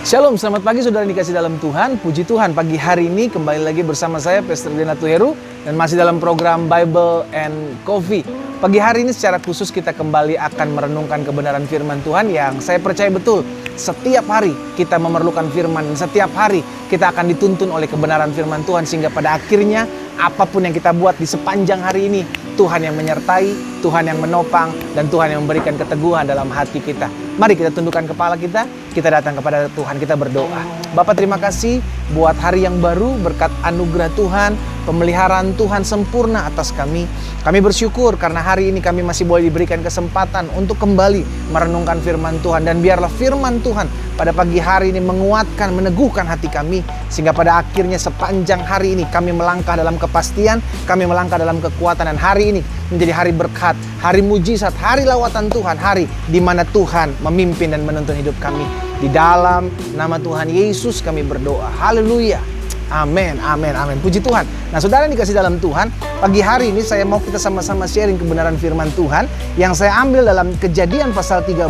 Shalom, selamat pagi saudara yang dikasih dalam Tuhan. Puji Tuhan, pagi hari ini kembali lagi bersama saya, Pastor Denatu Heru, dan masih dalam program Bible and Coffee. Pagi hari ini secara khusus kita kembali akan merenungkan kebenaran firman Tuhan yang saya percaya betul setiap hari kita memerlukan firman, setiap hari kita akan dituntun oleh kebenaran firman Tuhan, sehingga pada akhirnya apapun yang kita buat di sepanjang hari ini, Tuhan yang menyertai, Tuhan yang menopang, dan Tuhan yang memberikan keteguhan dalam hati kita. Mari kita tundukkan kepala kita datang kepada Tuhan, kita berdoa. Bapa, terima kasih buat hari yang baru, berkat anugerah Tuhan, pemeliharaan Tuhan sempurna atas kami. Kami bersyukur karena hari ini kami masih boleh diberikan kesempatan untuk kembali merenungkan firman Tuhan. Dan biarlah firman Tuhan pada pagi hari ini menguatkan, meneguhkan hati kami, sehingga pada akhirnya sepanjang hari ini kami melangkah dalam kepastian, kami melangkah dalam kekuatan. Dan hari ini menjadi hari berkat, hari mujizat, hari lawatan Tuhan, hari di mana Tuhan memimpin dan menuntun hidup kami. Di dalam nama Tuhan Yesus kami berdoa. Haleluya. Amin, amin, amin. Puji Tuhan. Nah, saudara yang dikasih dalam Tuhan, pagi hari ini saya mau kita sama-sama sharing kebenaran firman Tuhan yang saya ambil dalam Kejadian pasal 13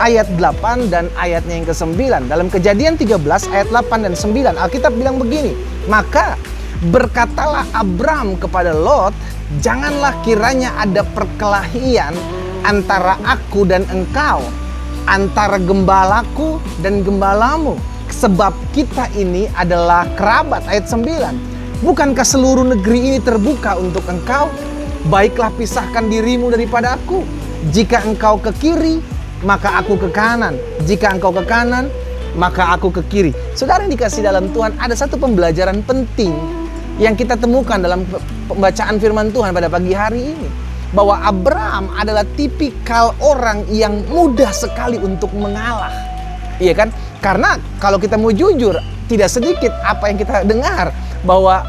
ayat 8 dan ayatnya yang ke-9. Dalam Kejadian 13 ayat 8 dan 9, Alkitab bilang begini, "Maka berkatalah Abram kepada Lot, janganlah kiranya ada perkelahian antara aku dan engkau, antara gembalaku dan gembalamu, sebab kita ini adalah kerabat." Ayat 9, "Bukankah seluruh negeri ini terbuka untuk engkau? Baiklah pisahkan dirimu daripada aku. Jika engkau ke kiri, maka aku ke kanan. Jika engkau ke kanan, maka aku ke kiri." Saudara yang dikasih dalam Tuhan, ada satu pembelajaran penting yang kita temukan dalam pembacaan firman Tuhan pada pagi hari ini, bahwa Abram adalah tipikal orang yang mudah sekali untuk mengalah. Iya kan? Karena kalau kita mau jujur, tidak sedikit apa yang kita dengar bahwa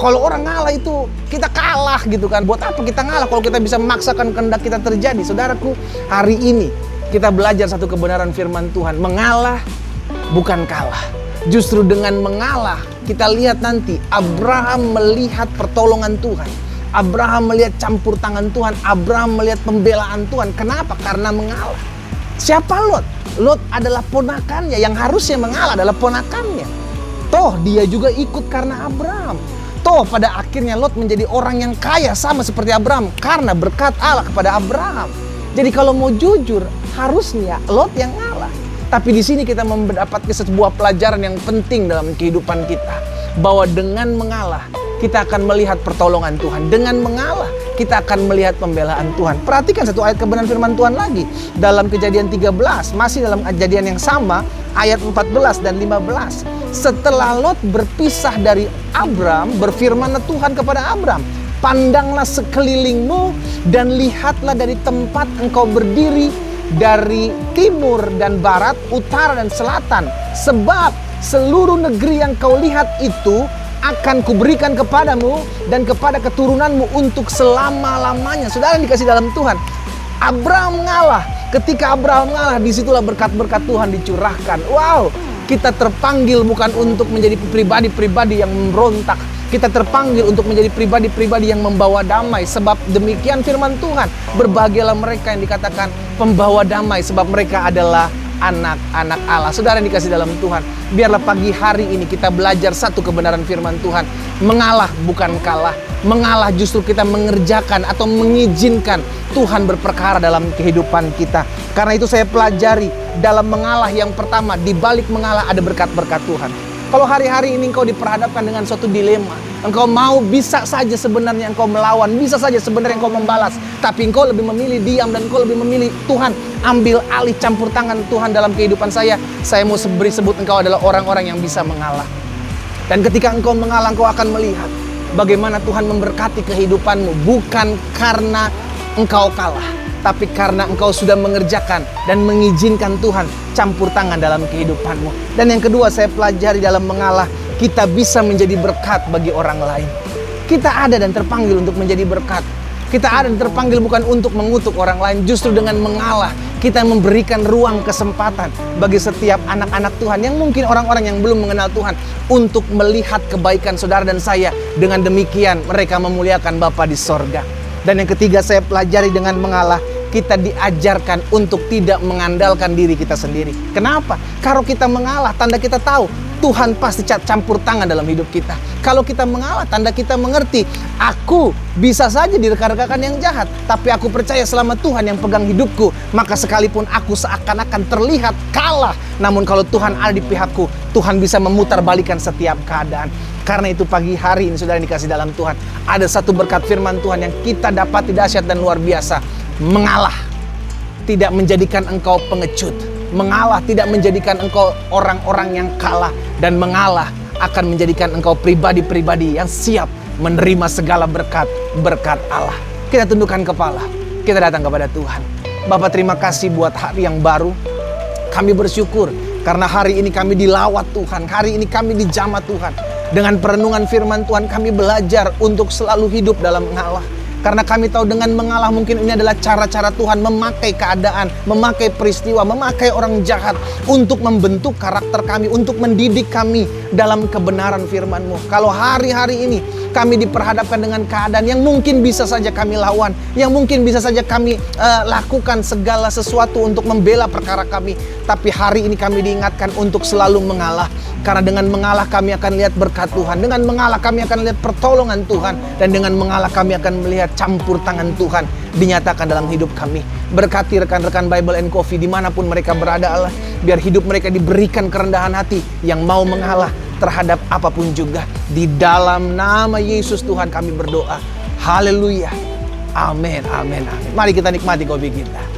kalau orang ngalah itu kita kalah gitu kan. Buat apa kita ngalah kalau kita bisa memaksakan kehendak kita terjadi? Saudaraku, hari ini kita belajar satu kebenaran firman Tuhan. Mengalah bukan kalah. Justru dengan mengalah, kita lihat nanti Abraham melihat pertolongan Tuhan. Abraham melihat campur tangan Tuhan. Abraham melihat pembelaan Tuhan. Kenapa? Karena mengalah. Siapa Lot? Lot adalah ponakannya. Yang harusnya mengalah adalah ponakannya. Toh dia juga ikut karena Abraham. Toh pada akhirnya Lot menjadi orang yang kaya sama seperti Abraham karena berkat Allah kepada Abraham. Jadi kalau mau jujur, harusnya Lot yang ngalah. Tapi di sini kita mendapatkan sebuah pelajaran yang penting dalam kehidupan kita, bahwa dengan mengalah kita akan melihat pertolongan Tuhan. Dengan mengalah kita akan melihat pembelaan Tuhan. Perhatikan satu ayat kebenaran firman Tuhan lagi dalam Kejadian 13, masih dalam kejadian yang sama, ayat 14 dan 15. "Setelah Lot berpisah dari Abram, berfirmanlah Tuhan kepada Abram, pandanglah sekelilingmu dan lihatlah dari tempat engkau berdiri, dari timur dan barat, utara dan selatan, sebab seluruh negeri yang kau lihat itu akan kuberikan kepadamu dan kepada keturunanmu untuk selama-lamanya." Saudara yang dikasih dalam Tuhan, Abraham ngalah. Ketika Abraham ngalah, disitulah berkat-berkat Tuhan dicurahkan. Wow, kita terpanggil bukan untuk menjadi pribadi-pribadi yang memberontak. Kita terpanggil untuk menjadi pribadi-pribadi yang membawa damai. Sebab demikian firman Tuhan, berbahagialah mereka yang dikatakan pembawa damai, sebab mereka adalah anak-anak Allah. Saudara yang dikasih dalam Tuhan, biarlah pagi hari ini kita belajar satu kebenaran firman Tuhan. Mengalah bukan kalah. Mengalah justru kita mengerjakan atau mengizinkan Tuhan berperkara dalam kehidupan kita. Karena itu saya pelajari dalam mengalah, yang pertama, di balik mengalah ada berkat-berkat Tuhan. Kalau hari-hari ini engkau diperhadapkan dengan suatu dilema, engkau mau, bisa saja sebenarnya engkau melawan, bisa saja sebenarnya engkau membalas, tapi engkau lebih memilih diam dan engkau lebih memilih Tuhan ambil alih, campur tangan Tuhan dalam kehidupan saya. Saya mau beri sebut engkau adalah orang-orang yang bisa mengalah. Dan ketika engkau mengalah, engkau akan melihat bagaimana Tuhan memberkati kehidupanmu, bukan karena engkau kalah, tapi karena engkau sudah mengerjakan dan mengizinkan Tuhan campur tangan dalam kehidupanmu. Dan yang kedua saya pelajari dalam mengalah, kita bisa menjadi berkat bagi orang lain. Kita ada dan terpanggil untuk menjadi berkat. Kita ada dan terpanggil bukan untuk mengutuk orang lain. Justru dengan mengalah, kita memberikan ruang kesempatan bagi setiap anak-anak Tuhan yang mungkin orang-orang yang belum mengenal Tuhan untuk melihat kebaikan saudara dan saya. Dengan demikian mereka memuliakan Bapa di sorga. Dan yang ketiga saya pelajari dengan mengalah, kita diajarkan untuk tidak mengandalkan diri kita sendiri. Kenapa? Kalau kita mengalah, tanda kita tahu Tuhan pasti campur tangan dalam hidup kita. Kalau kita mengalah, tanda kita mengerti, aku bisa saja direka-rekakan yang jahat, tapi aku percaya selama Tuhan yang pegang hidupku, maka sekalipun aku seakan-akan terlihat kalah, namun kalau Tuhan ada di pihakku, Tuhan bisa memutarbalikkan setiap keadaan. Karena itu pagi hari ini saudara yang dikasih dalam Tuhan, ada satu berkat firman Tuhan yang kita dapati dahsyat dan luar biasa. Mengalah tidak menjadikan engkau pengecut. Mengalah tidak menjadikan engkau orang-orang yang kalah. Dan mengalah akan menjadikan engkau pribadi-pribadi yang siap menerima segala berkat Allah. Kita tundukkan kepala, kita datang kepada Tuhan. Bapak, terima kasih buat hari yang baru. Kami bersyukur karena hari ini kami dilawat Tuhan. Hari ini kami dijamah Tuhan. Dengan perenungan firman Tuhan kami belajar untuk selalu hidup dalam mengalah. Karena kami tahu dengan mengalah mungkin ini adalah cara-cara Tuhan memakai keadaan, memakai peristiwa, memakai orang jahat untuk membentuk karakter kami, untuk mendidik kami dalam kebenaran firman-Mu. Kalau hari-hari ini kami diperhadapkan dengan keadaan yang mungkin bisa saja kami lawan, yang mungkin bisa saja kami lakukan segala sesuatu untuk membela perkara kami. Tapi hari ini kami diingatkan untuk selalu mengalah. Karena dengan mengalah kami akan lihat berkat Tuhan. Dengan mengalah kami akan lihat pertolongan Tuhan. Dan dengan mengalah kami akan melihat campur tangan Tuhan dinyatakan dalam hidup kami. Berkati rekan-rekan Bible and Coffee dimanapun mereka berada Allah. Biar hidup mereka diberikan kerendahan hati yang mau mengalah terhadap apapun juga. Di dalam nama Yesus Tuhan kami berdoa. Haleluya. Amin, amin, amin. Mari kita nikmati kopi kita.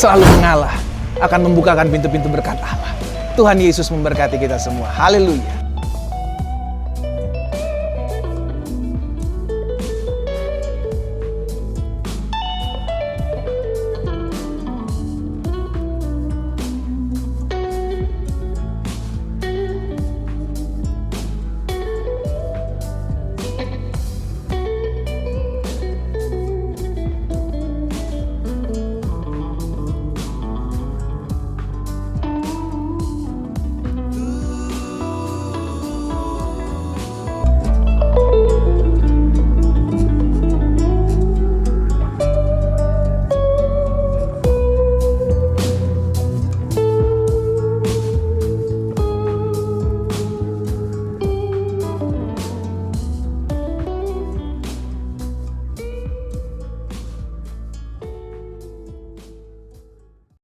Selalu mengalah akan membukakan pintu-pintu berkat Allah. Tuhan Yesus memberkati kita semua. Haleluya.